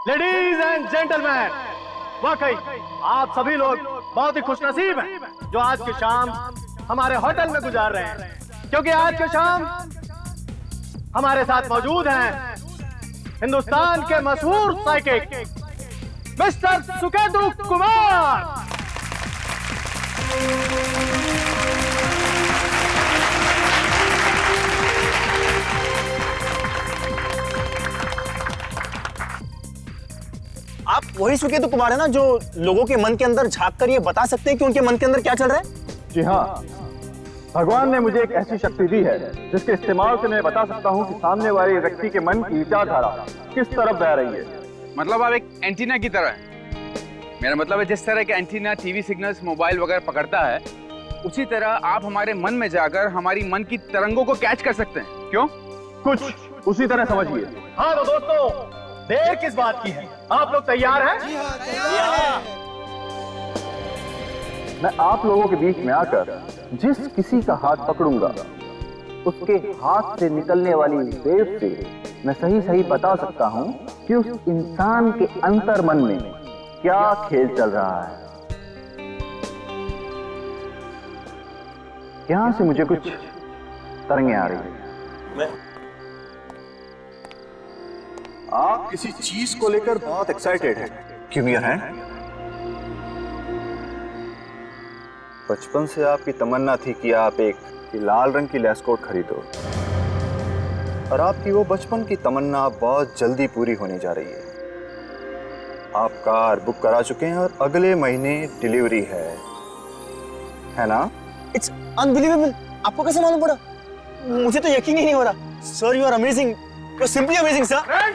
Ladies and gentleman, वाकई आप सभी लोग बहुत ही खुशनसीब हैं जो आज की शाम हमारे होटल में गुजार रहे हैं, क्योंकि आज की शाम हमारे साथ मौजूद हैं हिंदुस्तान के मशहूर साइकिक मिस्टर सुकेतु कुमार। आप वही सुकेतु कुमार है ना जो लोगों के मन के अंदर झांक कर ये बता सकते हैं कि उनके मन के अंदर क्या चल रहा है? जी हाँ, भगवान ने मुझे एक ऐसी शक्ति दी है जिसके इस्तेमाल से मैं बता सकता हूँ कि सामने वाले व्यक्ति के मन की विचारधारा किस तरफ बह रही है। मतलब आप एक एंटीना की तरह हैं। मेरा मतलब है जिस तरह के एंटीना टीवी सिग्नल्स मोबाइल वगैरह पकड़ता है, उसी तरह आप हमारे मन में जाकर हमारी मन की तरंगों को कैच कर सकते हैं। क्यों? कुछ उसी तरह समझिए। हाँ तो दोस्तों, देर किस बात की है? आप लोग तैयार हैं? मैं आप लोगों के बीच में आकर जिस किसी का हाथ पकड़ूंगा उसके हाथ से निकलने वाली वेव से मैं सही सही बता सकता हूं कि उस इंसान के अंतर मन में क्या खेल चल रहा है। यहां से मुझे कुछ तरंगें आ रही है। आप किसी चीज को लेकर बहुत एक्साइटेड हैं। क्यों यार है? बचपन से आपकी तमन्ना थी कि आप एक लाल रंग की लेस्कोट खरीदो, और आपकी वो बचपन की तमन्ना बहुत जल्दी पूरी होने जा रही है। आप कार बुक करा चुके हैं और अगले महीने डिलीवरी है ना? It's unbelievable. आपको कैसे मालूम पड़ा? मुझे तो यकीन ही नहीं हो रहा। Sir, you are amazing, you are simply amazing sir.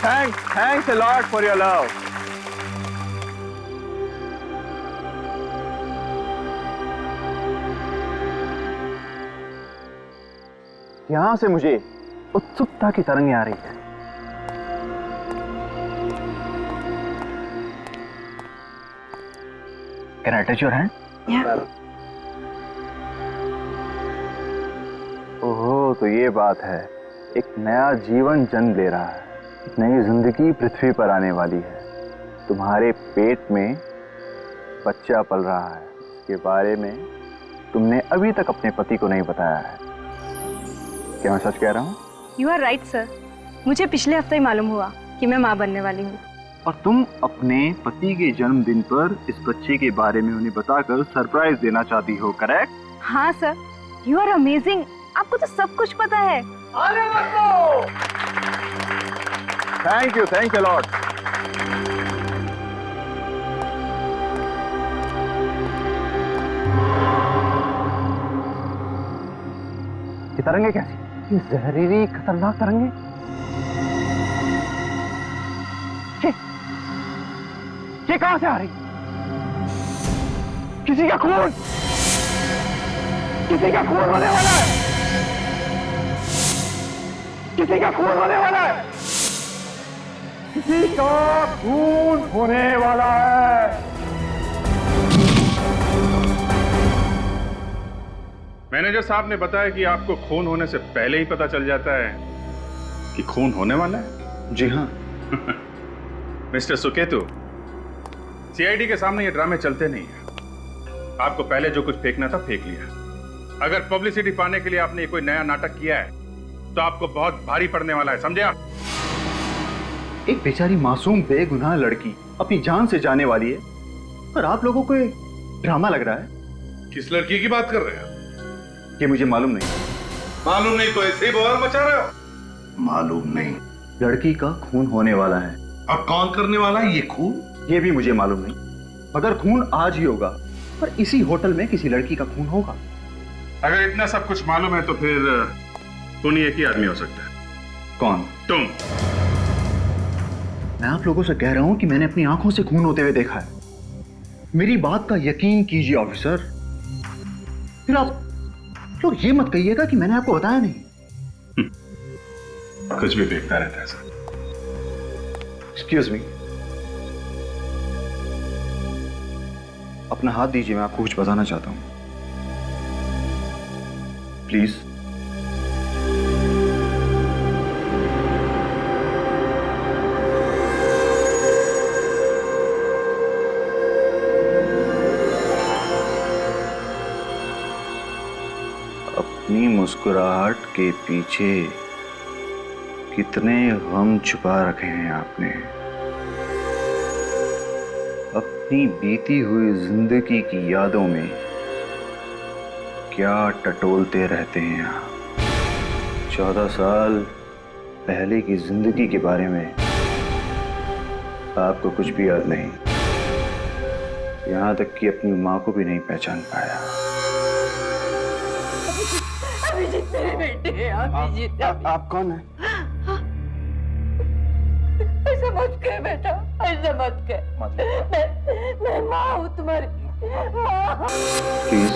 Thanks a lot for your love. यहां से मुझे उत्सुकता की तरंगें आ रही है। Can I touch your hand? Yeah. ओहो, तो ये बात है। एक नया जीवन जन्म ले रहा है, एक नई जिंदगी पृथ्वी पर आने वाली है। तुम्हारे पेट में बच्चा पल रहा है, इसके बारे में तुमने अभी तक अपने पति को नहीं बताया है। क्या मैं सच कह रहा हूँ? You are right, sir. मुझे पिछले हफ्ते ही मालूम हुआ कि मैं माँ बनने वाली हूँ। और तुम अपने पति के जन्मदिन पर इस बच्चे के बारे में उन्हें बताकर सरप्राइज देना चाहती हो, करेक्ट? हाँ सर, you are amazing. आपको तो सब कुछ पता है। Thank you Lord. ये तरंगे कैसी? ये जहरीली खतरनाक तरंगे। ये कहां से आ रही? किसी का खून होने वाला है। किसी का खून होने वाला है। किसी का खून होने वाला है। मैनेजर साहब ने बताया कि आपको खून होने से पहले ही पता चल जाता है कि खून होने वाला है। जी हाँ। मिस्टर सुकेतु, सीआईडी के सामने ये ड्रामे चलते नहीं हैं। आपको पहले जो कुछ फेंकना था फेंक लिया। अगर पब्लिसिटी पाने के लिए आपने कोई नया नाटक किया है तो आपको बहुत भारी पड़ने वाला है, समझे आप? एक बेचारी मासूम बेगुनाह लड़की अपनी जान से जाने वाली है और आप लोगों को एक ड्रामा लग रहा है। किस लड़की की बात कर रहे हैं? ये मुझे मालूम नहीं। मालूम नहीं तो ऐसे ही बवाल मचा रहे हो? मालूम नहीं। लड़की का खून होने वाला है। अब कौन करने वाला है ये खून? ये भी मुझे मालूम नहीं, मगर खून आज ही होगा और इसी होटल में किसी लड़की का खून होगा। अगर इतना सब कुछ मालूम है तो फिर खून एक ही आदमी हो सकता है। कौन? तुम। मैं आप लोगों से कह रहा हूं कि मैंने अपनी आंखों से खून होते हुए देखा है। मेरी बात का यकीन कीजिए ऑफिसर। फिर आप लोग ये मत कहिएगा कि मैंने आपको बताया नहीं। कुछ भी देखता रहता है सर। एक्सक्यूज मी, अपना हाथ दीजिए, मैं आपको कुछ बताना चाहता हूं। प्लीज। अपनी मुस्कुराहट के पीछे कितने गम छुपा रखे हैं आपने। अपनी बीती हुई जिंदगी की यादों में क्या टटोलते रहते हैं आप। 14 साल पहले की जिंदगी के बारे में आपको कुछ भी याद नहीं, यहां तक कि अपनी मां को भी नहीं पहचान पाया। अभिजीत मेरे बेटे हैं, अभिजीत। आप कौन है? ऐसा मत कर बेटा, ऐसा मत कर। मैं माँ हूँ तुम्हारी माँ। प्लीज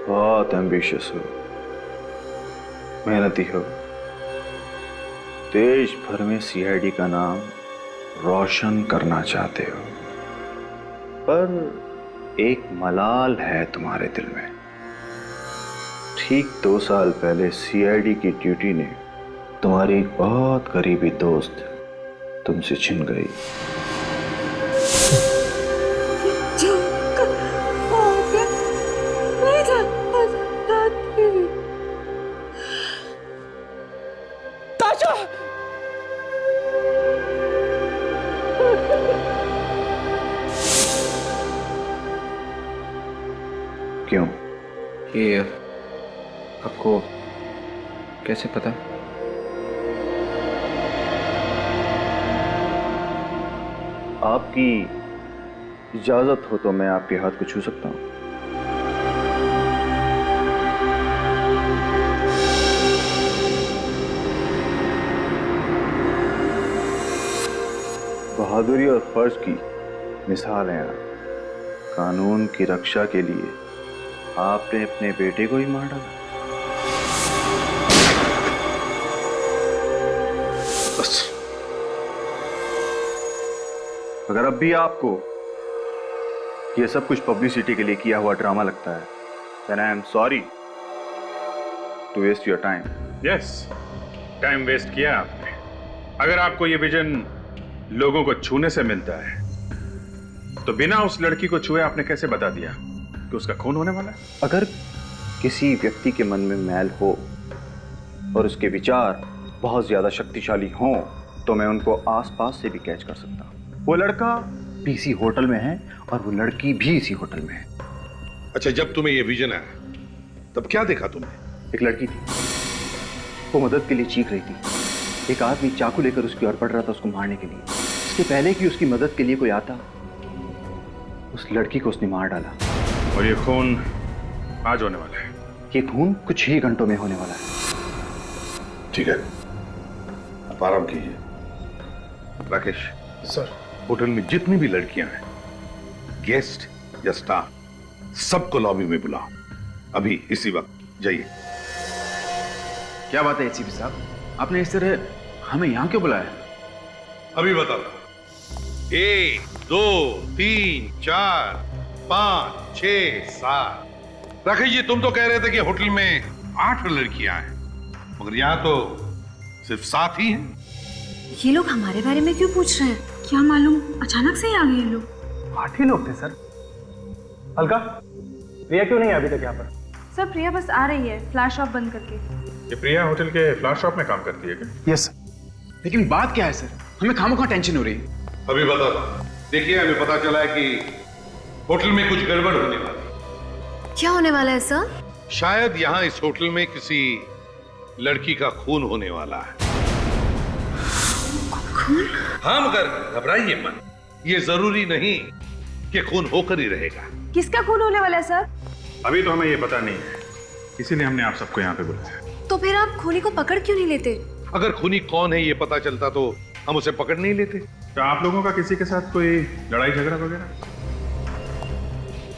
बहुत एम्बिशियस हो, मेहनती हो, देश भर में सीआईडी का नाम रोशन करना चाहते हो, पर एक मलाल है तुम्हारे दिल में। ठीक 2 साल पहले सीआईडी की ड्यूटी ने तुम्हारी एक बहुत करीबी दोस्त तुमसे छिन गई। क्यों? ये आपको कैसे पता? आपकी इजाजत हो तो मैं आपके हाथ को छू सकता हूं। बहादुरी और फर्ज की मिसाल है आप। कानून की रक्षा के लिए आपने अपने बेटे को ही मार डाला। बस अगर अब भी आपको यह सब कुछ पब्लिसिटी के लिए किया हुआ ड्रामा लगता है, then I am sorry to waste your time. Yes, time waste किया आपने। अगर आपको ये विजन लोगों को छूने से मिलता है तो बिना उस लड़की को छुए आपने कैसे बता दिया कि उसका खून होने वाला है? अगर किसी व्यक्ति के मन में मैल हो और उसके विचार बहुत ज्यादा शक्तिशाली हों तो मैं उनको आसपास से भी कैच कर सकता हूं। वो लड़का भी इसी होटल में है और वो लड़की भी इसी होटल में है। अच्छा, जब तुम्हें ये विजन आया तब क्या देखा तुमने? एक लड़की थी, वो मदद के लिए चीख रही थी। एक आदमी चाकू लेकर उसकी ओर बढ़ रहा था उसको मारने के लिए। इसके पहले कि उसकी मदद के लिए कोई आता, उस लड़की को उसने मार डाला। और ये खून आज होने वाला है। ये खून कुछ ही घंटों में होने वाला है। ठीक है, आप आराम कीजिए। राकेश सर, होटल में जितनी भी लड़कियां हैं, गेस्ट या स्टाफ, सबको लॉबी में बुलाओ। अभी इसी वक्त जाइए। क्या बात है एसीपी साहब, आपने इस तरह हमें यहाँ क्यों बुलाया? अभी बताओ। 1 2 3 4 5 6 7। राकेश जी, तुम तो कह रहे थे कि होटल में 8 लड़कियां हैं, मगर यहाँ तो सिर्फ 7 ही हैं। ये लोग हमारे बारे में क्यों पूछ रहे हैं? क्या मालूम अचानक से ही आ गए ये लोग। 8 ही लोग थे सर। अलका, प्रिया क्यों नहीं है अभी तक यहाँ पर? सर प्रिया बस आ रही है फ्लैश ऑफ बंद करके। ये प्रिया होटल के फ्लावर शॉप में काम करती है क्या? यस। लेकिन बात क्या है सर, हमें खामोखा टेंशन हो रही है। अभी बता दो। देखिए, हमें पता चला है कि होटल में कुछ गड़बड़ होने वाली है। क्या होने वाला है सर? शायद यहाँ इस होटल में किसी लड़की का खून होने वाला है। खून? हाँ, मगर घबराइए मत। ये जरूरी नहीं कि खून होकर ही रहेगा। किसका खून होने वाला है सर? अभी तो हमें ये पता नहीं है, इसीलिए हमने आप सबको यहाँ पे बुलाया। तो फिर आप खूनी को पकड़ क्यों नहीं लेते? अगर खूनी कौन है ये पता चलता तो हम उसे पकड़ नहीं लेते। तो आप लोगों का किसी के साथ कोई लड़ाई झगड़ा वगैरह,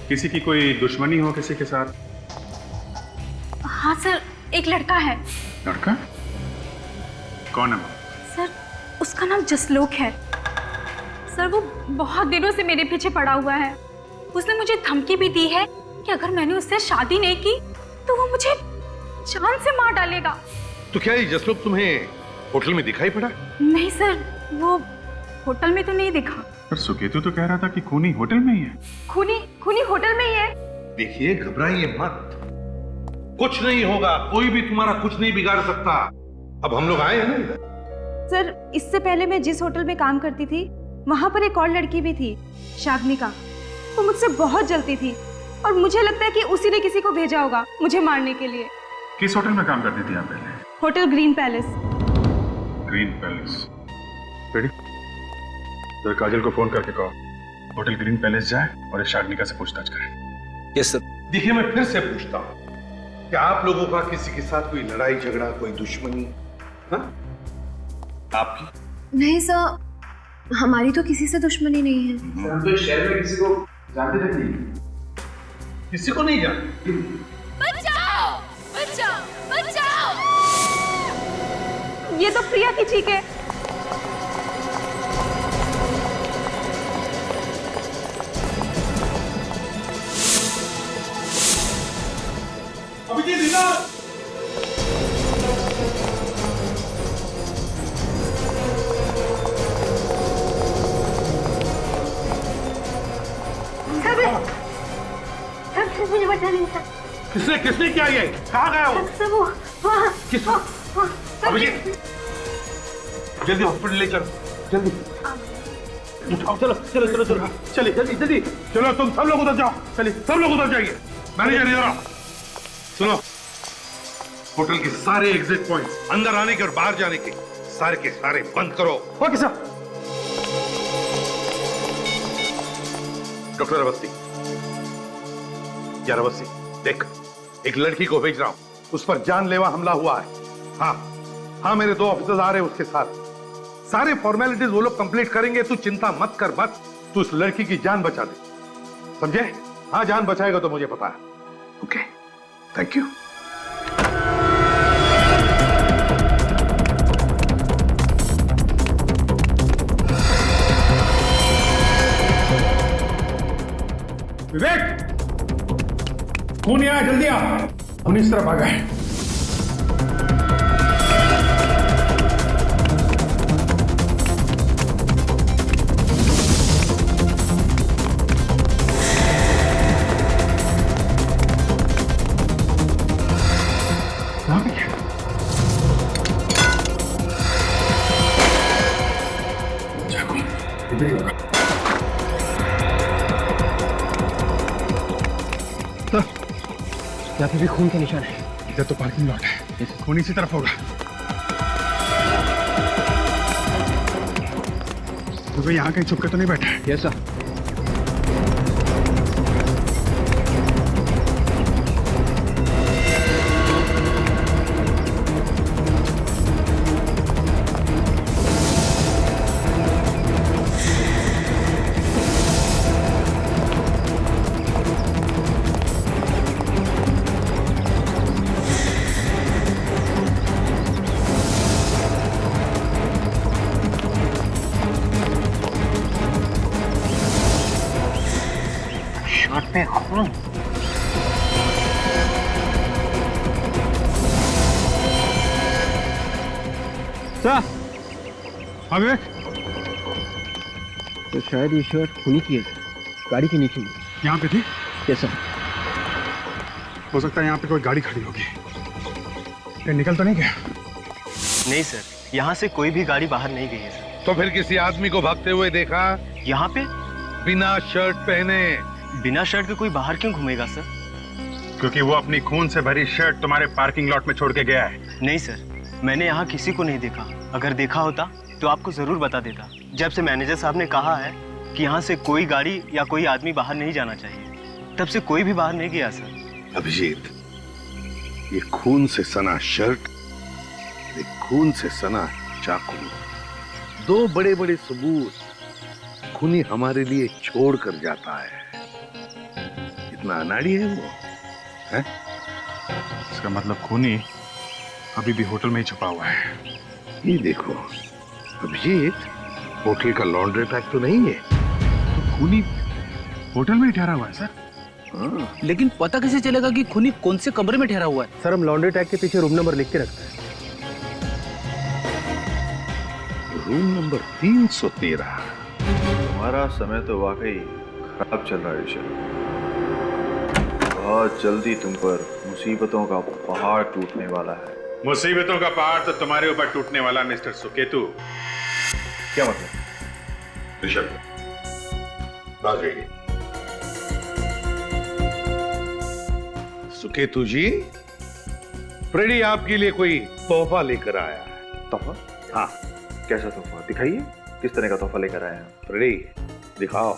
किसी की कोई दुश्मनी हो किसी के साथ? हाँ सर, एक लड़का है। लड़का? कौन है वो? सर उसका नाम जसलोक है। सर वो बहुत दिनों से मेरे पीछे पड़ा हुआ है। उसने मुझे धमकी भी दी है कि अगर मैंने उससे शादी नहीं की तो वो मुझे जान से मार डालेगा। तो क्या ये जसलोक तुम्हें होटल में दिखाई पड़ा? नहीं सर, वो होटल में तो नहीं दिखा। पर सुकेतु तो कह रहा था कि खूनी होटल में ही है। खूनी खूनी होटल में ही है। देखिए, घबराइए मत, कुछ नहीं होगा, कोई भी तुम्हारा कुछ नहीं बिगाड़ सकता। अब हम लोग आए हैं ना इधर। सर, इससे पहले मैं जिस होटल में काम करती थी वहां पर एक और लड़की भी थी, शाग्निका। वो मुझसे बहुत जलती थी और मुझे लगता है कि उसी ने किसी को भेजा होगा मुझे मारने के लिए। किस होटल में काम करती थी आप पहले? Hotel green palace. Green palace. Ready? तो काजल को फोन करके कहो होटल ग्रीन पैलेस जाए और इस शाग्निका से पूछताछ करें। Yes sir. देखिए, मैं फिर से पूछता हूँ, क्या आप लोगों का किसी के साथ कोई लड़ाई झगड़ा, कोई दुश्मनी? हाँ? आपकी? नहीं सर, हमारी तो किसी से दुश्मनी नहीं है। हम तो शहर में किसी को जानते तक नहीं। किसी को नहीं जानते? बचाओ बचाओ बचाओ। ये तो प्रिया की चीख है। अभिजीत इधर। मुझे बचा नहीं था। किसने क्या ये? कहाँ गया वो? सब वो वहाँ किस? अभिजीत, जल्दी हॉस्पिटल ले चलो, जल्दी उठाओ। चलो चलो चलो चलो, चलिए जल्दी जल्दी चलो। तुम सब लोग उधर जाओ, चलिए सब लोग उधर जाइए। मैनेजर इधर आओ। सुनो, होटल के सारे एग्जिट पॉइंट्स, अंदर आने के और बाहर जाने के सारे बंद करो। Okay sir. डॉक्टर अवस्थी, यार अवस्थी, देख, एक लड़की को भेज रहा हूं, उस पर जानलेवा हमला हुआ है। हाँ, मेरे 2 ऑफिसर्स आ रहे हैं उसके साथ। सारे फॉर्मेलिटीज वो लोग कंप्लीट करेंगे, तू चिंता मत कर, बस तू उस लड़की की जान बचा दे, समझे? हाँ, जान बचाएगा तो मुझे पता है। Okay, thank you. विवेक, खूनी आया, जल्दी आ। खूनी इस तरफ आ गए। यहाँ पे भी खून के निशान है। इधर तो पार्किंग लॉट है, खून इसी तरफ होगा। तो भाई यहाँ कहीं छुप के तो नहीं बैठा है? Yes sir. पे खून। सर, हाँ विवेक, तो शायद ये शर्ट खूनी की है, गाड़ी के नीचे। यहाँ पे थी? Yes sir. हो सकता है यहाँ पे कोई गाड़ी खड़ी होगी। ये निकल तो नहीं गया? नहीं सर, यहाँ से कोई भी गाड़ी बाहर नहीं गई है सर। तो फिर किसी आदमी को भागते हुए देखा? यहाँ पे बिना शर्ट पहने। बिना शर्ट के कोई बाहर क्यों घूमेगा सर? क्योंकि वो अपनी खून से भरी शर्ट तुम्हारे पार्किंग लॉट में छोड़ के गया है। नहीं सर, मैंने यहाँ किसी को नहीं देखा। अगर देखा होता तो आपको जरूर बता देता। जब से मैनेजर साहब ने कहा है कि यहाँ से कोई गाड़ी या कोई आदमी बाहर नहीं जाना चाहिए, तब से कोई भी बाहर नहीं गया सर। अभिजीत, ये खून से सना शर्ट, ये खून से सना चाकू, 2 बड़े-बड़े सबूत खूनी हमारे लिए छोड़ कर जाता है। इतना अनाड़ी है वो, है? इसका मतलब खूनी अभी भी होटल में ही छुपा हुआ है। ये देखो अभिजीत, होटल का लॉन्ड्री टैग तो नहीं है। तो खूनी होटल में ही ठहरा हुआ है सर। हाँ। लेकिन पता कैसे चलेगा कि खूनी कौन से कमरे में ठहरा हुआ है? सर, हम लॉन्ड्री टैग के पीछे रूम नंबर लिख के रखते हैं। Room number 313। तुम्हारा समय तो वाकई खराब चल रहा है ऋषभ। बहुत जल्दी तुम पर मुसीबतों का पहाड़ टूटने वाला है। मुसीबतों का पहाड़ तो तुम्हारे ऊपर टूटने वाला मिस्टर सुकेतु। क्या मतलब? ऋषभ, आ जाइए। सुकेतु जी, फ्रेडी आपके लिए कोई तोहफा लेकर आया है। तोहफा? हाँ। कैसा तोहफा? दिखाइए, किस तरह का तोहफा लेकर आए हैं? फ्रेडी, दिखाओ।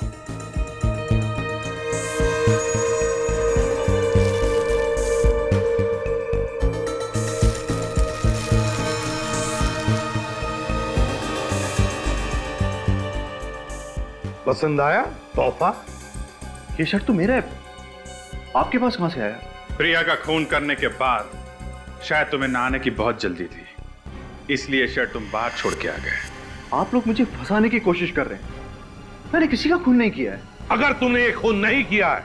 पसंद आया तोहफा? ये शर्ट तो मेरा है, आपके पास कहां से आया? प्रिया का खून करने के बाद शायद तुम्हें नहाने की बहुत जल्दी थी, इसलिए शर्ट तुम बाहर छोड़ के आ गए। आप लोग मुझे फंसाने की कोशिश कर रहे हैं। मैंने किसी का खून नहीं किया है। अगर तुमने ये खून नहीं किया है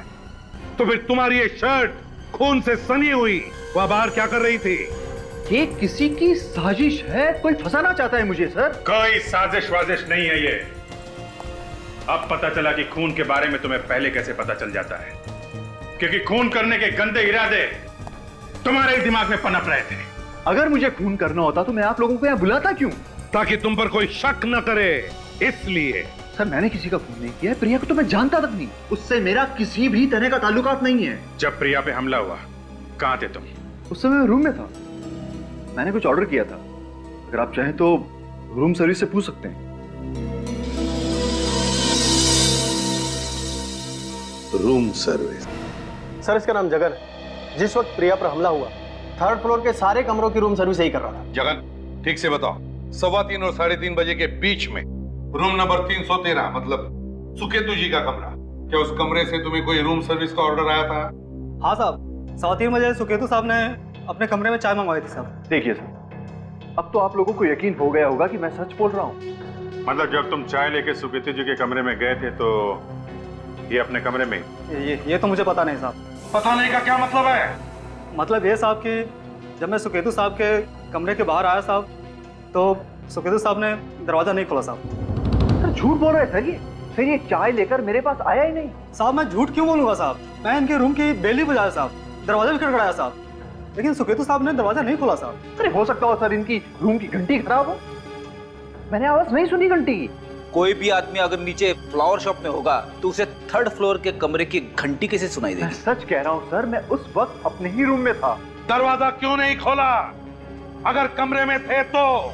तो फिर तुम्हारी ये शर्ट खून से सनी हुई वह बाहर क्या कर रही थी? ये किसी की साजिश है, कोई फंसाना चाहता है मुझे सर। कोई साजिश वाजिश नहीं है ये। अब पता चला कि खून के बारे में तुम्हें पहले कैसे पता चल जाता है, क्योंकि खून करने के गंदे इरादे तुम्हारे ही दिमाग में पनप रहे थे। अगर मुझे खून करना होता तो मैं आप लोगों को यहाँ बुलाता क्यों? ताकि तुम पर कोई शक न करे, इसलिए। सर मैंने किसी का खून नहीं किया है। प्रिया को तो मैं जानता तक नहीं, उससे मेरा किसी भी तरह का ताल्लुकात नहीं है। जब प्रिया पे हमला हुआ कहां थे तुम? उस समय मैं रूम में था, मैंने कुछ ऑर्डर किया था। अगर आप चाहें तो रूम सर्विस से पूछ सकते हैं। Room service? सर इसका नाम जगन है। जिस वक्त प्रिया पर हमला हुआ 3rd फ्लोर के सारे कमरों की रूम सर्विस यही कर रहा था। जगन, ठीक से बताओ, 3:15 और 3:30 बजे के बीच में रूम नंबर 313 मतलब सुकेतु जी का कमरा, क्या उस कमरे से तुम्हें कोई रूम सर्विस का ऑर्डर आया था? हाँ साहब, 3:15 बजे सुकेतु साहब ने अपने कमरे में चाय मंगवाई थी साहब। देखिए सर, अब तो आप लोगों को यकीन हो गया होगा कि मैं सच बोल रहा हूँ। मतलब जब तुम चाय लेके सुकेतु जी के कमरे में गए थे तो ये अपने कमरे में? ये तो मुझे पता नहीं साहब। पता नहीं का क्या मतलब है? मतलब ये साहब कि जब मैं सुकेतु साहब के कमरे के बाहर आया साहब तो सुकेतु साहब ने दरवाजा नहीं खोला साहब। सर झूठ बोल रहे सर, ये चाय लेकर मेरे पास आया ही नहीं। साहब मैं झूठ क्यों बोलूंगा साहब, मैं इनके रूम की बेल भी बजाया साहब, दरवाजा भी खड़खड़ाया साहब, लेकिन सुकेतु साहब ने दरवाजा नहीं खोला साहब। अरे हो सकता हो सर इनकी रूम की घंटी खराब हो, मैंने आवाज नहीं सुनी घंटी की। कोई भी आदमी अगर नीचे फ्लावर शॉप में होगा तो उसे 3rd फ्लोर के कमरे की घंटी कैसे सुनाई मैं देगी? सच कह रहा हूँ सर, मैं उस वक्त अपने ही रूम में था। दरवाजा क्यों नहीं खोला? अगर कमरे में थे तो?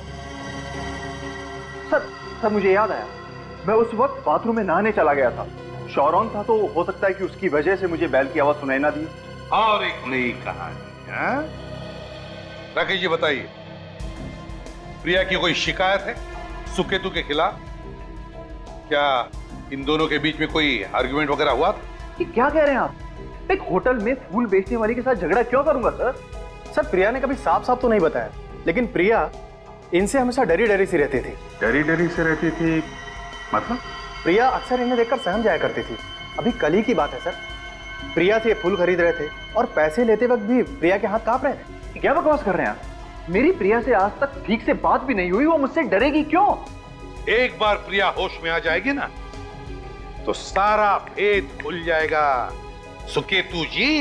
सर मुझे याद आया, मैं उस वक्त बाथरूम में नहाने चला गया था। शॉरॉन था तो हो सकता है कि उसकी वजह से मुझे बैल की आवाज सुनाई ना दी। और एक नई कहानी है। राकेश जी बताइए, प्रिया की कोई शिकायत है सुकेतु के खिलाफ? क्या इन दोनों के बीच में कोई आर्गुमेंट वगैरह हुआ था? ये क्या कह रहे हैं आप? एक होटल में फूल बेचने वाली के साथ झगड़ा क्यों करूंगा सर? सर प्रिया ने कभी साफ साफ तो नहीं बताया, लेकिन प्रिया इनसे हमेशा डरी डरी सी रहती थी। डरी डरी से रहती थी मतलब? प्रिया अक्सर इन्हें देखकर सहम जाया करती थी। अभी कल ही की बात है सर, प्रिया से ये फूल खरीद रहे थे और पैसे लेते वक्त भी प्रिया के हाथ कांप रहे थे। क्या बकवास कर रहे हैं आप? मेरी प्रिया से आज तक ठीक से बात भी नहीं हुई, वो मुझसे डरेगी क्यों? एक बार प्रिया होश में आ जाएगी ना तो सारा भेद खुल जाएगा सुकेतु जी।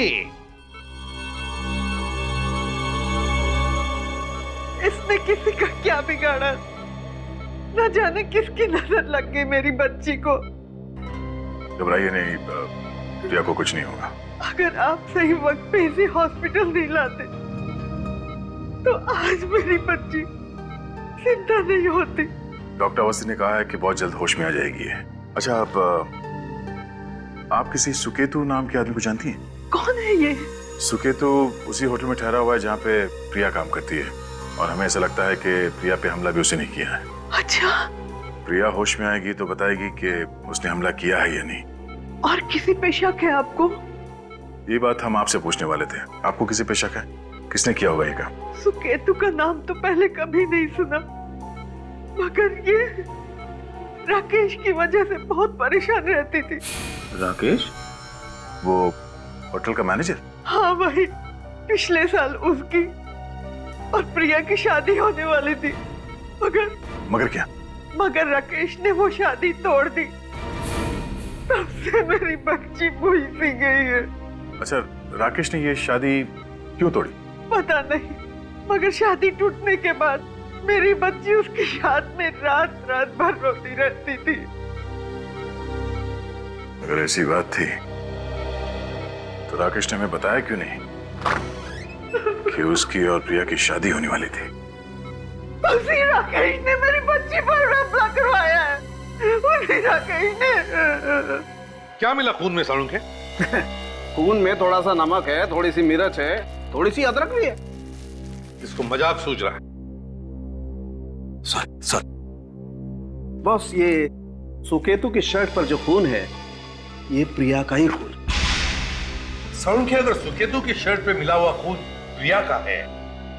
इसने किसी का क्या बिगाड़ा? न जाने किसकी नजर लग गई मेरी बच्ची को। घबराइए नहीं, प्रिया को कुछ नहीं होगा। अगर आप सही वक्त पे इसे हॉस्पिटल नहीं लाते तो आज मेरी बच्ची जिंदा नहीं होती। डॉक्टर अवस्थी ने कहा है कि बहुत जल्द होश में आ जाएगी। अच्छा, आप किसी सुकेतु नाम के आदमी को जानती हैं? कौन है ये? सुकेतु उसी होटल में ठहरा हुआ है जहाँ पे प्रिया काम करती है, और हमें ऐसा लगता है कि प्रिया पे हमला भी उसे नहीं किया है। अच्छा, प्रिया होश में आएगी तो बताएगी कि उसने हमला किया है या नहीं। और किसी पे शक है आपको? ये बात हम आपसे पूछने वाले थे, आपको किसी पे शक है? किसने किया होगा ये काम? सुकेतु का नाम तो पहले कभी नहीं सुना, मगर ये राकेश की वजह से बहुत परेशान रहती थी। राकेश? वो होटल का मैनेजर? हाँ वही। पिछले साल उसकी और प्रिया की शादी होने वाली थी, मगर क्या? मगर राकेश ने वो शादी तोड़ दी। तब से मेरी बच्ची भूल सी गई है। अच्छा, राकेश ने ये शादी क्यों तोड़ी? पता नहीं, मगर शादी टूटने के बाद मेरी बच्ची उसकी याद में रात रात भर रोती रहती थी। अगर ऐसी बात थी तो राकेश ने हमें बताया क्यों नहीं कि उसकी और प्रिया की शादी होने वाली थी? उसी राकेश ने मेरी बच्ची पर हमला करवाया है। उसी राकेश ने। क्या मिला खून में सालुंख है? खून में थोड़ा सा नमक है, थोड़ी सी मिर्च है, थोड़ी सी अदरक भी है। इसको मजाक सूझ रहा है। सर बॉस, ये सुकेतु की शर्ट पर जो खून है ये प्रिया का ही खून। सालुंख, अगर सुकेतु की शर्ट पे मिला हुआ खून प्रिया का है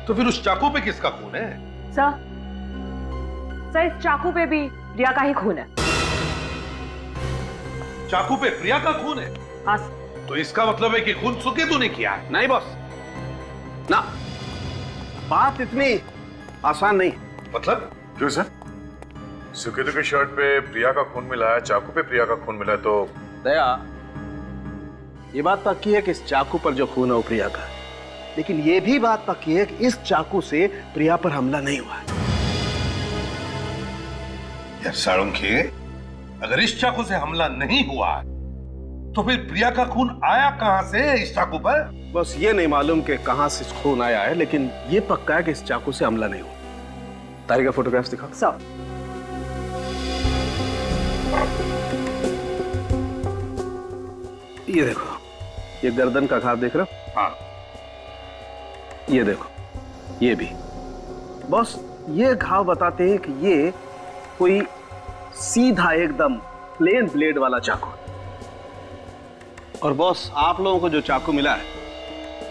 तो फिर उस चाकू पे किसका खून है? सर इस चाकू पे भी प्रिया का ही खून है। चाकू पे प्रिया का खून है? हाँ। तो इसका मतलब है कि खून सुकेतु ने किया है। नहीं बॉस, ना, बात इतनी आसान नहीं। मतलब? क्यों सर? सुकेतु की शर्ट पे प्रिया का खून मिला है, चाकू पे प्रिया का खून मिला है, तो दया, ये बात पक्की है कि इस चाकू पर जो खून है वो प्रिया का है, लेकिन ये भी बात पक्की है कि इस चाकू से प्रिया पर हमला नहीं हुआ है। यार सालुंखे, अगर इस चाकू से हमला नहीं हुआ तो फिर प्रिया का खून आया कहां से इस चाकू पर? बस ये नहीं मालूम कि कहां से खून आया है, लेकिन ये पक्का है कि इस चाकू से हमला नहीं हुआ। तारी का फोटोग्राफ्स दिखाओ। सर ये देखो, ये गर्दन का घाव देख रहे हो? हाँ। ये देखो, ये भी। बस ये घाव बताते हैं कि ये कोई सीधा एकदम प्लेन ब्लेड वाला चाकू। और बॉस, आप लोगों को जो चाकू मिला है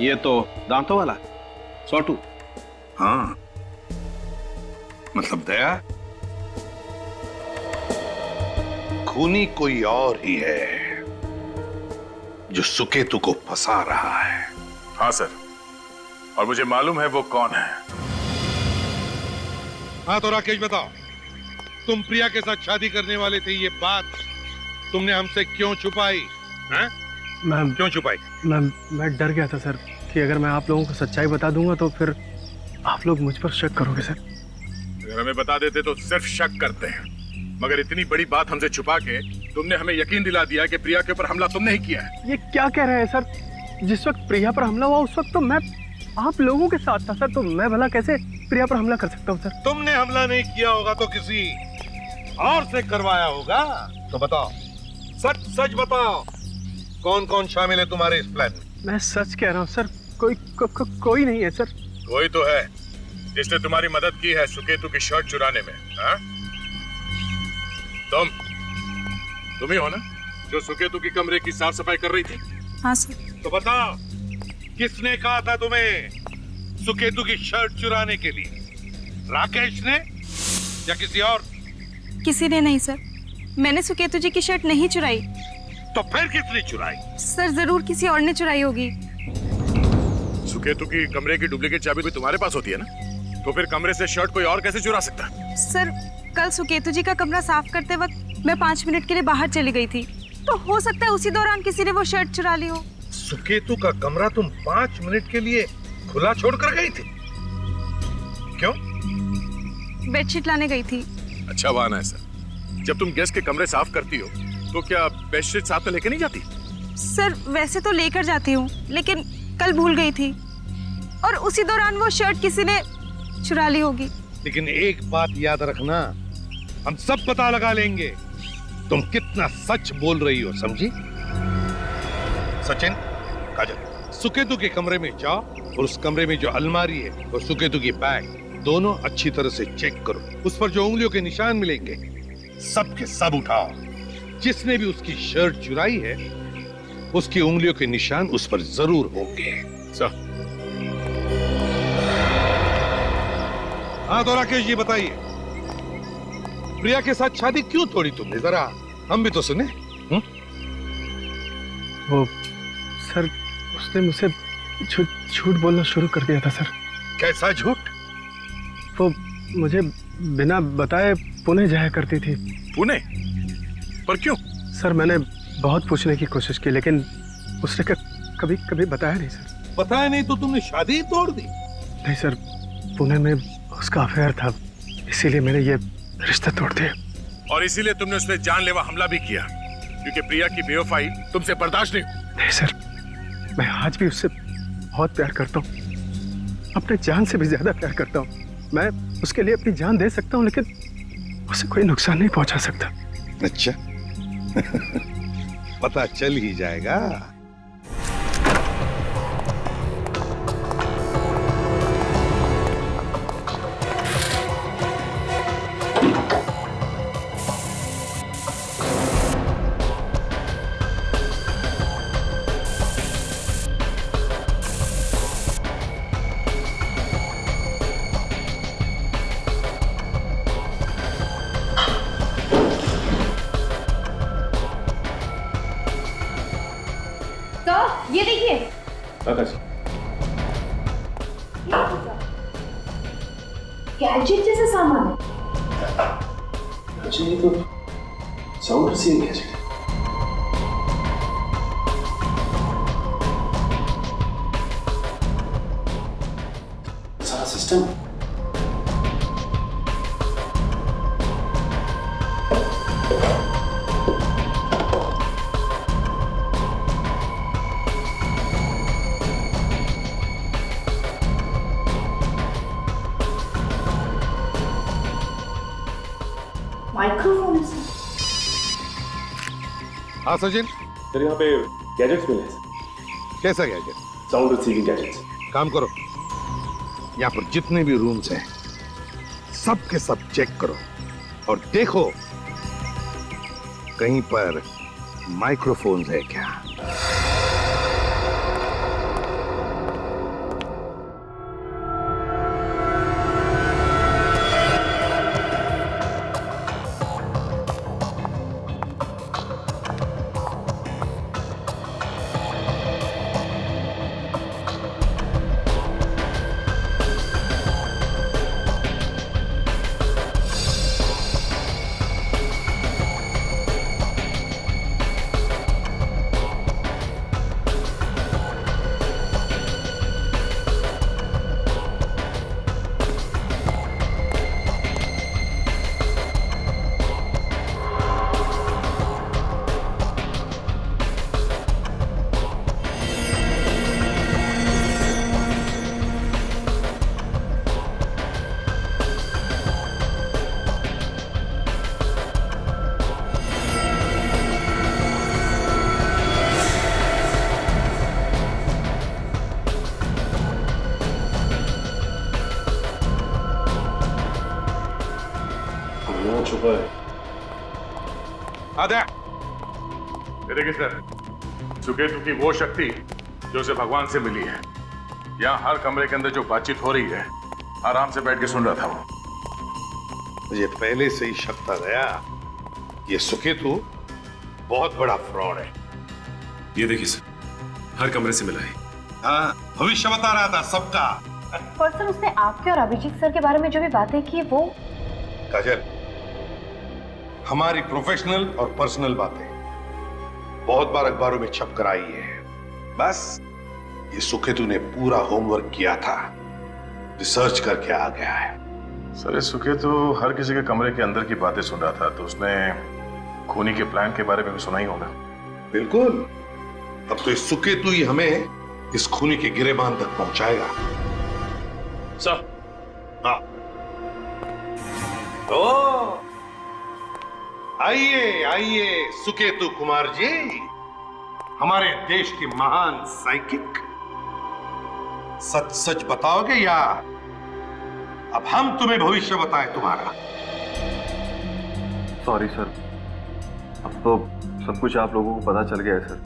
ये तो दांतों वाला है, सोटू। हाँ, मतलब दया, खूनी कोई और ही है जो सुकेतु को फंसा रहा है। हाँ सर, और मुझे मालूम है वो कौन है। हाँ तो राकेश बताओ, तुम प्रिया के साथ शादी करने वाले थे, ये बात तुमने हमसे क्यों छुपाई? हैं? क्यों छुपाई? मैं डर गया था सर कि अगर मैं आप लोगों को सच्चाई बता दूंगा तो फिर आप लोग मुझ पर शक करोगे सर। अगर हमें बता देते तो सिर्फ शक करते हैं, मगर इतनी बड़ी बात हमसे छुपा के तुमने हमें यकीन दिला दिया कि प्रिया के ऊपर हमला तुमने ही किया है। ये क्या कह रहे हैं सर? जिस वक्त प्रिया पर हमला हुआ उस वक्त तो मैं आप लोगों के साथ था सर, तो मैं भला कैसे प्रिया पर हमला कर सकता हूँ सर? तुमने हमला नहीं किया होगा तो किसी और से करवाया होगा। तो बताओ, सच सच बताओ, कौन कौन शामिल है तुम्हारे इस प्लान में? मैं सच कह रहा हूँ सर, कोई नहीं है सर। कोई तो है जिसने तुम्हारी मदद की है सुकेतु की शर्ट चुराने में। हाँ? तुम ही हो ना जो सुकेतु की कमरे की साफ सफाई कर रही थी? हाँ सर। तो बताओ, किसने कहा था तुम्हें सुकेतु की शर्ट चुराने के लिए? राकेश ने या किसी और? किसी ने नहीं सर, मैंने सुकेतु जी की शर्ट नहीं चुराई। तो फिर किसने चुराई? सर जरूर किसी और ने चुराई होगी। सुकेतु की कमरे की डुप्लीकेट चाबी भी तुम्हारे पास होती है ना, तो फिर कमरे से शर्ट कोई और कैसे चुरा सकता है? सर कल सुकेतु जी का कमरा साफ करते वक्त मैं 5 मिनट के लिए बाहर चली गई थी, तो हो सकता है उसी दौरान किसी ने वो शर्ट चुरा ली हो। सुकेतु का कमरा तुम 5 मिनट के लिए खुला छोड़कर गई थी? क्यों? बेडशीट लाने गई थी। अच्छा बहाना है सर। जब तुम गेस्ट के कमरे साफ करती हो तो क्या बेडशीट साथ में लेके नहीं जाती? सर वैसे तो लेकर जाती हूँ, लेकिन कल भूल गई थी और उसी दौरान वो शर्ट किसी ने चुरा ली होगी। लेकिन एक बात याद रखना, हम सब पता लगा लेंगे तुम कितना सच बोल रही हो, समझी? सचिन, काजल, सुकेतु के कमरे में जाओ और उस कमरे में जो अलमारी है और सुकेतु की बैग, दोनों अच्छी तरह से चेक करो। उस पर जो उंगलियों के निशान मिलेंगे सब के सब उठाओ। जिसने भी उसकी शर्ट चुराई है उसकी उंगलियों के निशान उस पर जरूर होंगे। सर। हाँ तो राकेश जी बताइए, प्रिया के साथ शादी क्यों तोड़ी तुमने? जरा हम भी तो सुने। वो सर, उसने मुझसे झूठ बोलना शुरू कर दिया था सर। कैसा झूठ? वो मुझे बिना बताए पुणे जाया करती थी। पुणे? पर क्यों? सर मैंने बहुत पूछने की कोशिश की, लेकिन उसने कभी कभी बताया नहीं सर। बताया नहीं तो तुमने शादी ही तोड़ दी? नहीं सर, पुणे में उसका अफेयर था, इसीलिए मैंने ये रिश्ता तोड़ दिया। और इसीलिए तुमने उस पर जानलेवा हमला भी किया, क्योंकि प्रिया की बेवफाई तुमसे बर्दाश्त नहीं। सर, मैं आज भी उससे बहुत प्यार करता हूँ, अपने जान से भी ज्यादा प्यार करता हूँ। मैं उसके लिए अपनी जान दे सकता हूँ, लेकिन उसे कोई नुकसान नहीं पहुंचा सकता। अच्छा पता चल ही जाएगा। ये देखिए गैजेट जैसा सामान है। अच्छा, ये तो साउंड रिसीविंग गैजेट है। सारा सिस्टम माइक्रोफोन है। हाँ सचिन, सर यहाँ पे गैजेट्स मिले हैं सर। कैसा गैजेट? Sound receiving gadgets. काम करो, यहाँ पर जितने भी रूम्स हैं सब के सब चेक करो और देखो कहीं पर माइक्रोफोन्स है क्या। छुपा है। आधा देखिए सर, सुकेतु की वो शक्ति जो उसे भगवान से मिली है, यहाँ हर कमरे के अंदर जो बातचीत हो रही है आराम से बैठ के सुन रहा था वो। मुझे पहले से ही शक था गया ये सुकेतु बहुत बड़ा फ्रॉड है। ये देखिए सर, हर कमरे से मिला है। हाँ, भविष्य बता रहा था सबका। पर सर, उसने आपके और अभिजीत सर के बारे में जो भी बातें की वो। काजल, हमारी प्रोफेशनल और पर्सनल बातें बहुत बार अखबारों में छप कर आई है। बस ये सुकेतु ने पूरा होमवर्क किया था, रिसर्च करके आ गया है। सर, सुकेतु हर किसी के कमरे के अंदर की बातें सुन रहा था, तो उसने खूनी के प्लान के बारे में भी सुना ही होगा। बिल्कुल। अब तो इस सुकेतु ही हमें इस खूनी के गिरेबान तक पहुंचाएगा। सर, हाँ। ओ, आइए आइए सुकेतु कुमार जी, हमारे देश के महान साइकिक। सच सच बताओगे या अब हम तुम्हें भविष्य बताएं तुम्हारा? सॉरी सर, अब तो सब कुछ आप लोगों को पता चल गया है सर।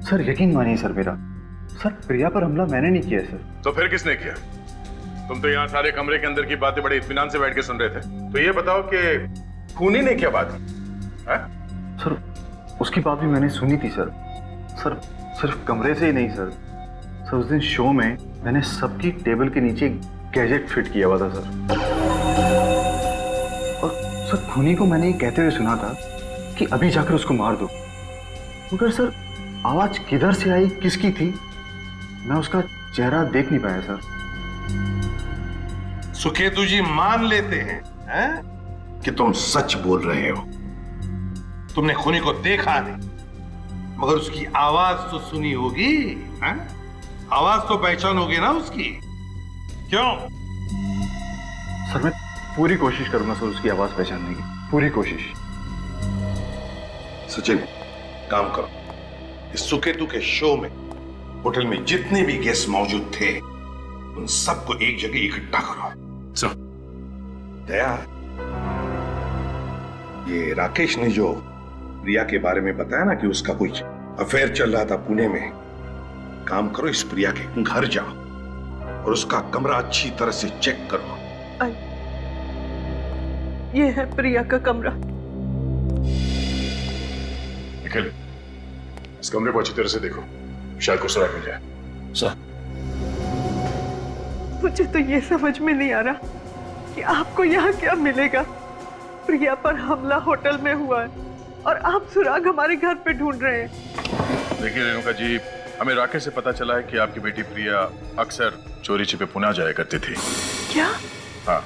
सर यकीन मानिए सर मेरा, सर प्रिया पर हमला मैंने नहीं किया सर। तो फिर किसने किया? तुम तो यहाँ सारे कमरे के अंदर की बातें बड़े इत्मीनान से बैठ के सुन रहे थे, तो ये बताओ कि खूनी ने क्या बात है? सर उसकी बात भी मैंने सुनी थी सर। सर सिर्फ कमरे से ही नहीं सर, सर उस दिन शो में मैंने सबकी टेबल के नीचे गैजेट फिट किया हुआ था सर। और सर खूनी को मैंने ये कहते हुए सुना था कि अभी जाकर उसको मार दो, मगर सर आवाज किधर से आई, किसकी थी, मैं उसका चेहरा देख नहीं पाया सर। सुकेतु जी मान लेते हैं कि तुम सच बोल रहे हो। तुमने खूनी को देखा नहीं, मगर उसकी आवाज तो सुनी होगी, हैं? आवाज तो पहचानोगे ना उसकी, क्यों? सर मैं पूरी कोशिश करूंगा सर उसकी आवाज पहचानने की, पूरी कोशिश। सचिन, काम करो, इस सुकेतु के शो में होटल में जितने भी गेस्ट मौजूद थे उन सबको एक जगह इकट्ठा करो। सर। दया, ये राकेश ने जो प्रिया के बारे में बताया ना कि उसका कुछ अफेयर चल रहा था पुणे में, काम करो, इस प्रिया के घर जाओ और उसका कमरा अच्छी तरह से चेक करो। ये है प्रिया का कमरा। निखिल, इस कमरे को अच्छी तरह से देखो, शायद कुछ सुराग मिल जाए। सर। मुझे तो ये समझ में नहीं आ रहा कि आपको यहाँ क्या मिलेगा। प्रिया पर हमला होटल में हुआ है और आप सुराग हमारे घर पे ढूंढ रहे हैं। देखिए रेणुका जी, हमें राकेश से पता चला है कि आपकी बेटी प्रिया अक्सर चोरी छिपे पुणे जाया करती थी। क्या? हाँ,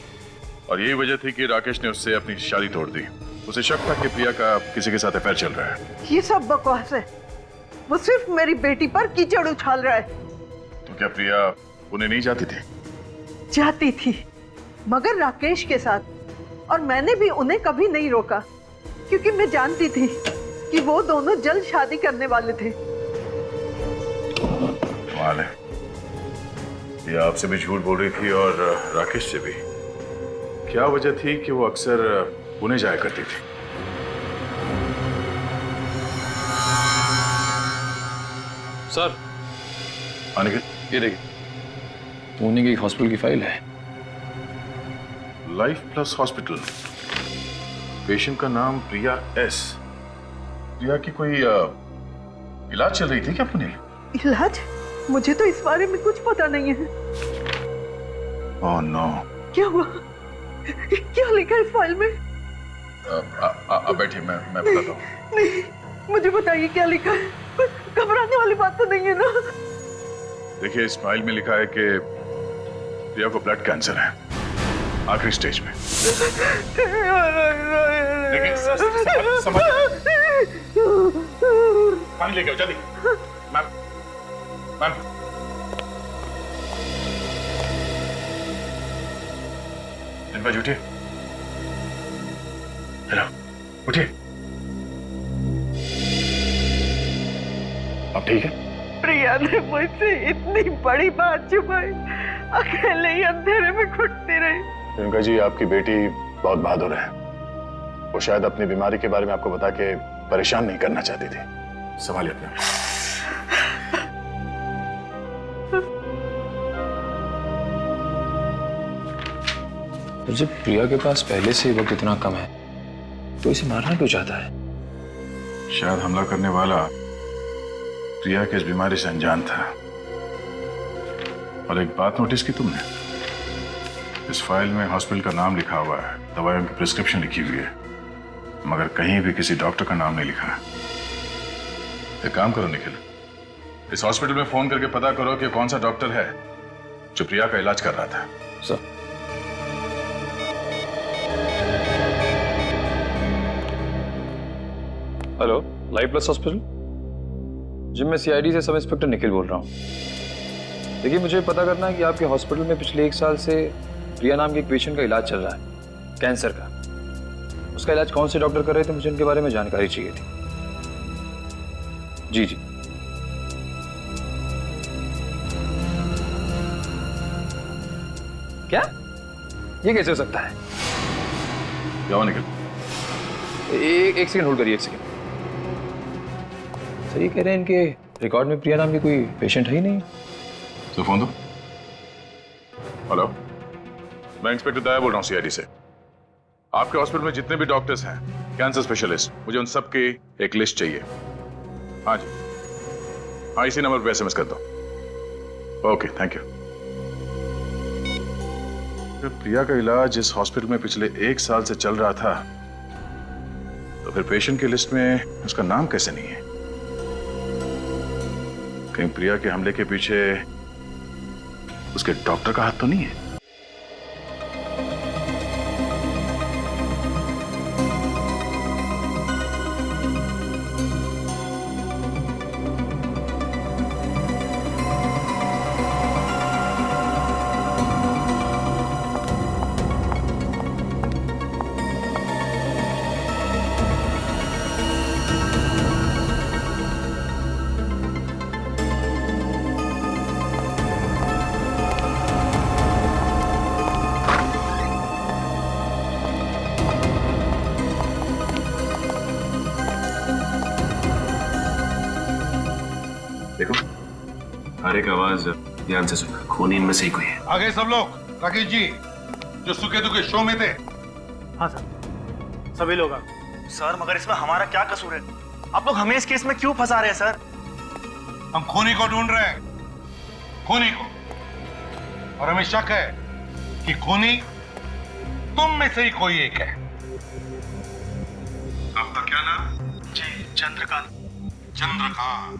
और यही वजह थी कि राकेश ने उससे अपनी शादी तोड़ दी। उसे शक था कि प्रिया का किसी के साथ अफेयर चल रहा है। ये सब बकवास है, वो सिर्फ मेरी बेटी पर कीचड़ उछाल रहा है। तो क्या प्रिया पुणे नहीं जाती थी? जाती थी, मगर राकेश के साथ, और मैंने भी उन्हें कभी नहीं रोका क्योंकि मैं जानती थी कि वो दोनों जल्द शादी करने वाले थे। कमाल है, ये आपसे भी झूठ बोल रही थी और राकेश से भी। क्या वजह थी कि वो अक्सर पुणे जाया करती थी? सर, आने के ये देखिए, पुणे की हॉस्पिटल की फाइल है। लाइफ प्लस हॉस्पिटल, पेशेंट का नाम प्रिया एस। प्रिया की कोई इलाज चल रही थी क्या पुणे? इलाज? मुझे तो इस बारे में कुछ पता नहीं है। Oh no. क्या हुआ? क्या लिखा है इस फाइल में? बैठिए, मैं बताता हूँ। नहीं, मुझे बताइए क्या लिखा है। घबराने वाली बात तो नहीं है ना? देखिए, इस फाइल में लिखा है कि प्रिया को ब्लड कैंसर है, आखिरी स्टेज में। देखिए, समझ पानी लेके आओ जल्दी। मैम, मैम, उठिए। हेलो, उठिए। अब ठीक है? प्रिया ने मुझसे इतनी बड़ी बात छुपाई, अकेले ही अंधेरे में घुटती रही। रेणुका जी, आपकी बेटी बहुत बहादुर है। वो शायद अपनी बीमारी के बारे में आपको बता के परेशान नहीं करना चाहती थी। संभालिए अपने। तो जब प्रिया के पास पहले से वक्त इतना कम है तो इसे मारना क्यों चाहता है? शायद हमला करने वाला प्रिया की इस बीमारी से अनजान था। और एक बात नोटिस की तुमने? इस फाइल में हॉस्पिटल का नाम लिखा हुआ है, दवाइयों की प्रिस्क्रिप्शन लिखी हुई है, मगर कहीं भी किसी डॉक्टर का नाम नहीं लिखा है। एक काम करो निखिल, इस हॉस्पिटल में फोन करके पता करो कि कौन सा डॉक्टर है जो प्रिया का इलाज कर रहा था। Sir. Hello, Life Plus Hospital ji, मैं सीआईडी से सब इंस्पेक्टर निखिल बोल रहा हूँ। देखिए, मुझे पता करना है कि आपके हॉस्पिटल में पिछले 1 साल से प्रिया नाम के एक पेशेंट का इलाज चल रहा है, कैंसर का। उसका इलाज कौन से डॉक्टर कर रहे थे, मुझे इनके बारे में जानकारी चाहिए थी। जी जी। क्या? ये कैसे हो सकता है? क्या हुआ निखिल? एक सेकंड होल्ड करिए, 1 सेकंड। सर, ये कह रहे हैं इनके रिकॉर्ड में प्रिया नाम की कोई पेशेंट है ही नहीं। तो फोन दो। हेलो, मैं इंस्पेक्टर दया बोल रहा हूँ सीआईडी से। आपके हॉस्पिटल में जितने भी डॉक्टर्स हैं, कैंसर स्पेशलिस्ट, मुझे उन सब की एक लिस्ट चाहिए। हाँ जी, हाँ, इसी नंबर पे एसएमएस कर दो। Okay, thank you. प्रिया का इलाज इस हॉस्पिटल में पिछले 1 साल से चल रहा था, तो फिर पेशेंट की लिस्ट में उसका नाम कैसे नहीं है? कहीं प्रिया के हमले के पीछे उसके डॉक्टर का हाथ तो नहीं है? देखो, हर एक आवाज ध्यान से सुना। खूनी इनमें से ही कोई है। आगे सब लोग। राकेश जी, जो सुकेतु के शो में थे। हाँ सर, सभी लोग सर मगर इसमें हमारा क्या कसूर है? आप लोग हमें इस केस में क्यों फंसा रहे हैं सर? हम खूनी को ढूंढ रहे हैं, खूनी को। और हमें शक है कि खूनी तुम में से ही कोई एक है। आपका क्या नाम? जी चंद्रकांत। चंद्रकांत।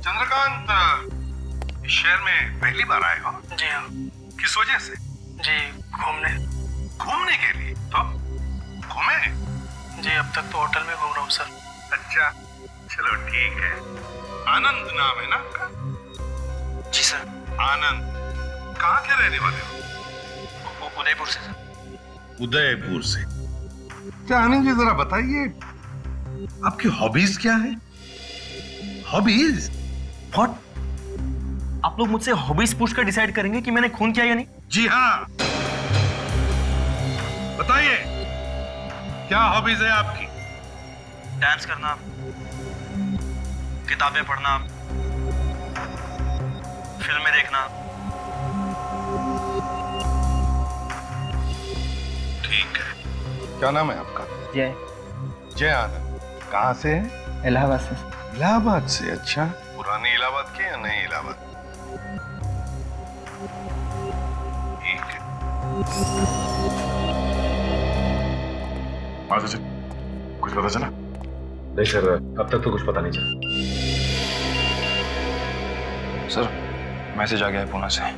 चंद्रकांत इस शहर में पहली बार आए हो? जी हाँ। किस वजह से? जी घूमने। घूमने के लिए? तो घूमे? जी अब तक तो होटल में घूम रहा हूँ सर। अच्छा, चलो ठीक है। आनंद नाम है ना आपका? जी सर। आनंद, कहाँ के रहने वाले हो? उदयपुर से सर। उदयपुर से। क्या आनंद जी जरा बताइए, आपकी हॉबीज क्या है? हॉबीज? व्हाट? आप लोग मुझसे हॉबीज पूछकर डिसाइड करेंगे कि मैंने खून किया या नहीं? जी हाँ, बताइए क्या हॉबीज है आपकी? डांस करना, किताबें पढ़ना, फिल्में देखना। ठीक है। क्या नाम है आपका? जय। जय आनंद। कहाँ से है? इलाहाबाद से। इलाहाबाद से? अच्छा, पुरानी इलाहाबाद के या नई इलाहाबाद? ठीक है। कुछ पता चला? नहीं सर, अब तक तो कुछ पता नहीं चला। सर मैसेज आ गया है पुणे से।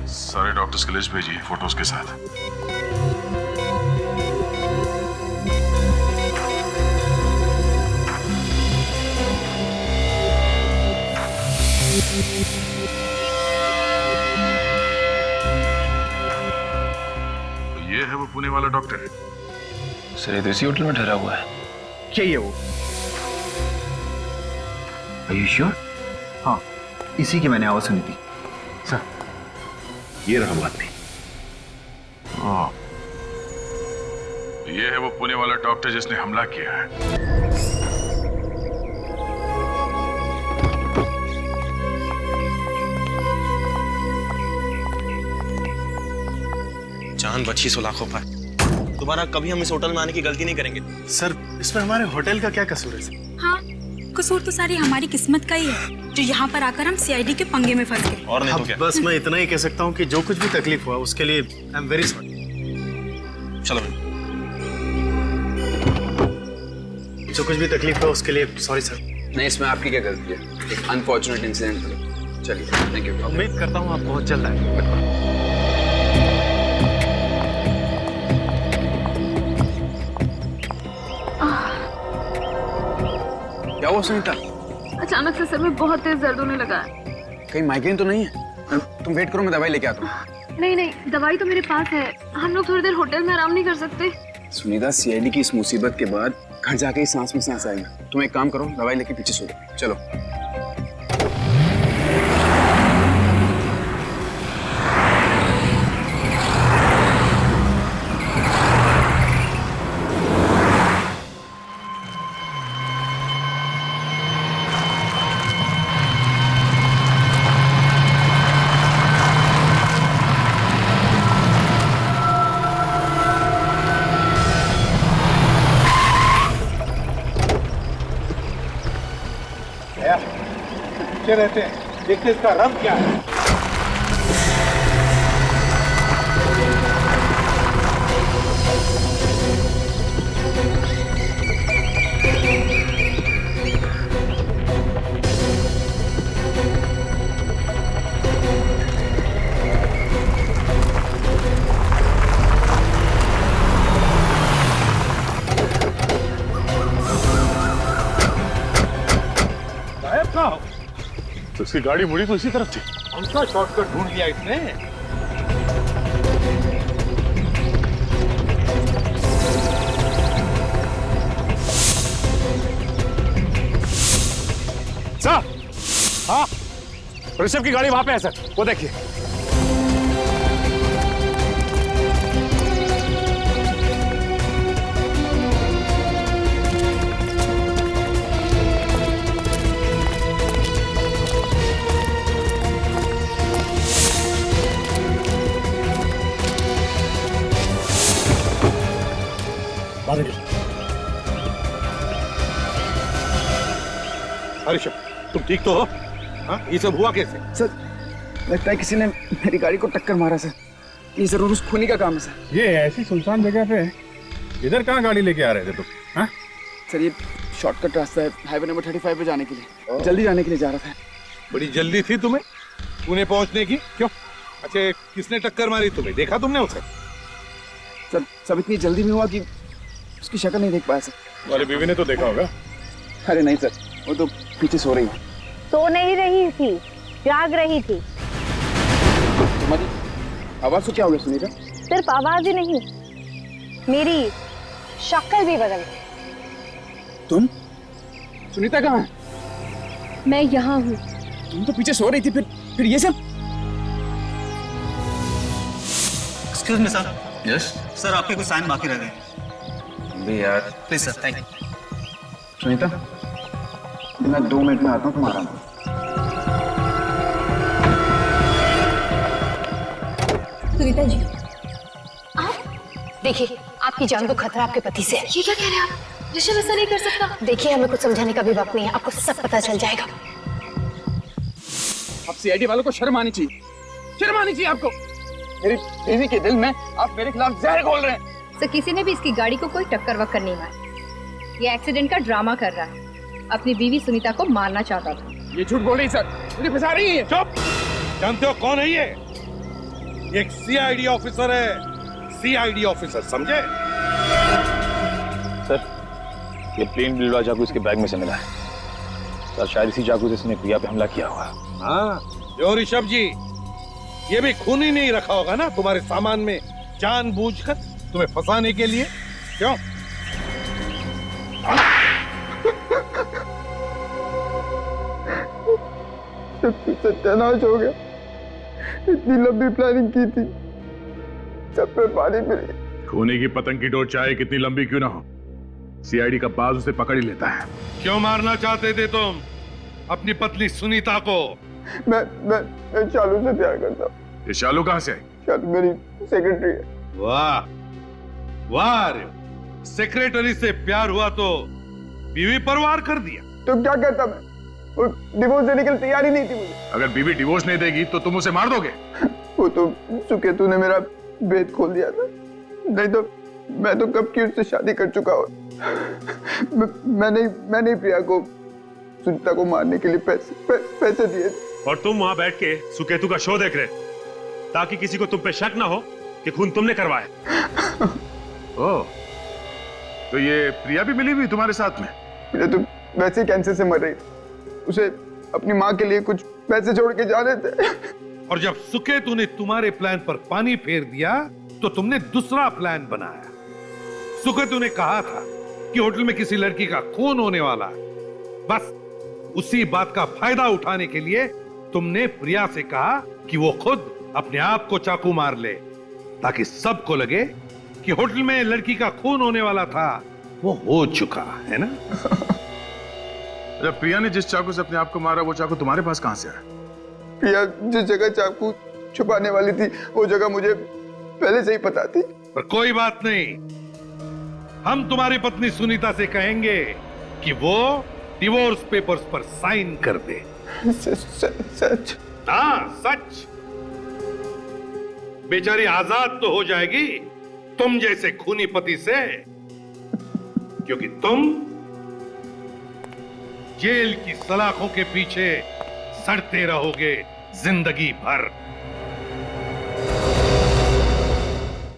सारे डॉक्टर्स की लिस्ट भेजिए फोटोज के साथ। तो ये है वो पुणे वाला डॉक्टर? सर ये तो इसी होटल में ठहरा हुआ है। क्या ये वो? Are you sure? हाँ, इसी की मैंने आवाज सुनी थी। सर ये रहा बात नहीं। हाँ, ये है वो पुणे वाला डॉक्टर जिसने हमला किया है। जान बची सो लाखों पर। दोबारा कभी हम इस होटल में आने की गलती नहीं करेंगे। सर इसमें हमारे होटल का क्या कसूर है सर? हाँ, कसूर तो सारी हमारी किस्मत का ही है जो यहाँ पर आकर हम सीआईडी के पंगे में फंस गए। और नहीं तो क्या? बस मैं इतना ही कह सकता हूँ कि जो कुछ भी तकलीफ हुआ उसके लिए आई एम वेरी सॉरी। चलो जो कुछ भी तकलीफ हुआ उसके लिए सॉरी सर। नहीं, इसमें आपकी क्या गलती है? एक अनफॉर्चुनेट इंसिडेंट था। चलिए, थैंक यू। उम्मीद करता हूँ आप बहुत जल्द आएंगे। क्या हुआ सुनीता? अचानक से सर में बहुत तेज दर्द होने लगा है। कहीं माइग्रेन तो नहीं है? तुम वेट करो, मैं दवाई लेके आता हूँ। नहीं नहीं, दवाई तो मेरे पास है। हम लोग थोड़ी देर होटल में आराम नहीं कर सकते? सुनीता, सीआईडी की इस मुसीबत के बाद घर जाके ही सांस में सांस आएगा। तुम एक काम करो, दवाई लेके पीछे सो जाओ। चलो। रहते हैं, देखते इसका रंग क्या है। उसकी गाड़ी मुड़ी तो इसी तरफ थी। कौन-सा शॉर्टकट ढूंढ लिया इसने? सर, हाँ, ऋषभ की गाड़ी वहां पे है सर, वो देखिए। ऋषभ, तुम ठीक तो हो? हाँ, ये सब हुआ कैसे? सर, लगता है किसी ने मेरी गाड़ी को टक्कर मारा सर। ये जरूर उस खूनी का काम है सर। ये ऐसी सुनसान जगह पे इधर कहाँ गाड़ी लेके आ रहे थे तुम? हाँ? सर, ये शॉर्टकट रास्ता है हाईवे नंबर 35 पे जाने के लिए। जल्दी जाने के लिए जा रहा था। बड़ी जल्दी थी तुम्हें पुणे पहुंचने की? क्यों? अच्छा, किसने टक्कर मारी तुम्हें? देखा तुमने उसे? सर, सब इतनी जल्दी में हुआ कि उसकी शक्ल नहीं देख पाया सर। तुम्हारी बीवी ने तो देखा होगा। अरे नहीं सर, वो तो पीछे सो रही है। सो नहीं रही थी, जाग रही थी। तुम्हारी आवाज को क्या हो गया सुनीता? सिर्फ आवाज ही नहीं, मेरी शक्ल भी बदल गई। तुम? सुनीता कहाँ है? मैं यहाँ हूँ। तुम तो पीछे सो रही थी, फिर ये सब? Excuse me sir. Yes sir, आपके कुछ साइन बाकी रह गए भी यार। Please sir, thank you. Sunita, मैं 2 मिनट में आता हूँ तुम्हारा। सुनीता जी, आप देखिए, आपकी जान को खतरा आपके पति से है। ये क्या कह रहे हैं आप? ऋषभ ऐसा नहीं कर सकता। देखिए, हमें कुछ समझाने का भी वक्त नहीं है, आपको सब पता चल जाएगा। आप सीआईडी वालों को शर्म आनी चाहिए, शर्म आनी चाहिए आपको। मेरी बीवी के दिल में आप मेरे खिलाफ जहर घोल रहे हैं। सर, किसी ने भी इसकी गाड़ी को कोई टक्कर वक्कर नहीं मारी। ये एक्सीडेंट का ड्रामा कर रहा है, अपनी बीवी सुनीता को मारना चाहता था। ये झूठ बोल रही सर, मुझे फंसा रही है। चुप! जानते हो कौन है ये? एक सीआईडी ऑफिसर है, सीआईडी ऑफिसर, समझे? सर, ये प्लेन बिलवा चाकू इसके बैग में से मिला है। सर, शायद इसी चाकू से इसने प्रिया पे हमला किया होगा। हाँ, जो ऋषभ जी, ये भी खून ही नहीं रखा होगा ना तुम्हारे सामान में जानबूझकर तुम्हें फंसाने के लिए? क्यों? सत्यानाश हो गया। इतनी लंबी प्लानिंग की थी, सब पे पानी फिर गया। खूनी की पतंग की डोर चाहे कितनी लंबी क्यों ना हो, सीआईडी का बाज उसे पकड़ ही लेता है। क्यों मारना चाहते थे तुम अपनी पत्नी सुनीता को? मैं शालू से प्यार करता हूँ। ये शालू कहाँ से आई? शालू मेरी सेक्रेटरी है। वाह वाह, सेक्रेटरी से प्यार हुआ तो बीवी पर वार कर दिया। तो क्या करता मैं? वो डिवोर्स देने के लिए तैयार ही नहीं थी मुझे। अगर बीवी डिवोर्स नहीं देगी तो तुम उसे मार दोगे? वो तो सुकेतु ने मेरा भेद खोल दिया था, नहीं तो मैं तो कब की उससे शादी कर चुका हूँ। मैंने प्रिया को सुनीता को मारने के लिए पैसे दिए थे। और तुम वहां बैठ के सुकेतु का शो देख रहे ताकि किसी को तुम पे शक ना हो कि खून तुमने करवाया। ओह, तो ये प्रिया भी मिली हुई तुम्हारे साथ में? प्रिया तो वैसे ही कैंसर से मर रही थी, उसे अपनी माँ के लिए कुछ पैसे जोड़ के जाने थे। और जब सुकेतु ने तुम्हारे प्लान पर पानी फेर दिया तो तुमने दूसरा प्लान बनाया। सुकेतु ने कहा था कि होटल में किसी लड़की का खून होने वाला है। बस उसी बात का फायदा उठाने के लिए तुमने प्रिया से कहा कि वो खुद अपने आप को चाकू मार ले, ताकि सबको लगे कि होटल में लड़की का खून होने वाला था, वो हो चुका है ना। जब प्रिया ने जिस चाकू से अपने आप को मारा, वो चाकू तुम्हारे पास कहां से आया? प्रिया जिस जगह चाकू छुपाने वाली थी, वो जगह मुझे पहले से ही पता थी। पर कोई बात नहीं, हम तुम्हारी पत्नी सुनीता से कहेंगे कि वो डिवोर्स पेपर्स पर साइन कर दे। सच? हाँ, सच। बेचारी आजाद तो हो जाएगी तुम जैसे खूनी पति से, क्योंकि तुम जेल की सलाखों के पीछे सड़ते रहोगे जिंदगी भर।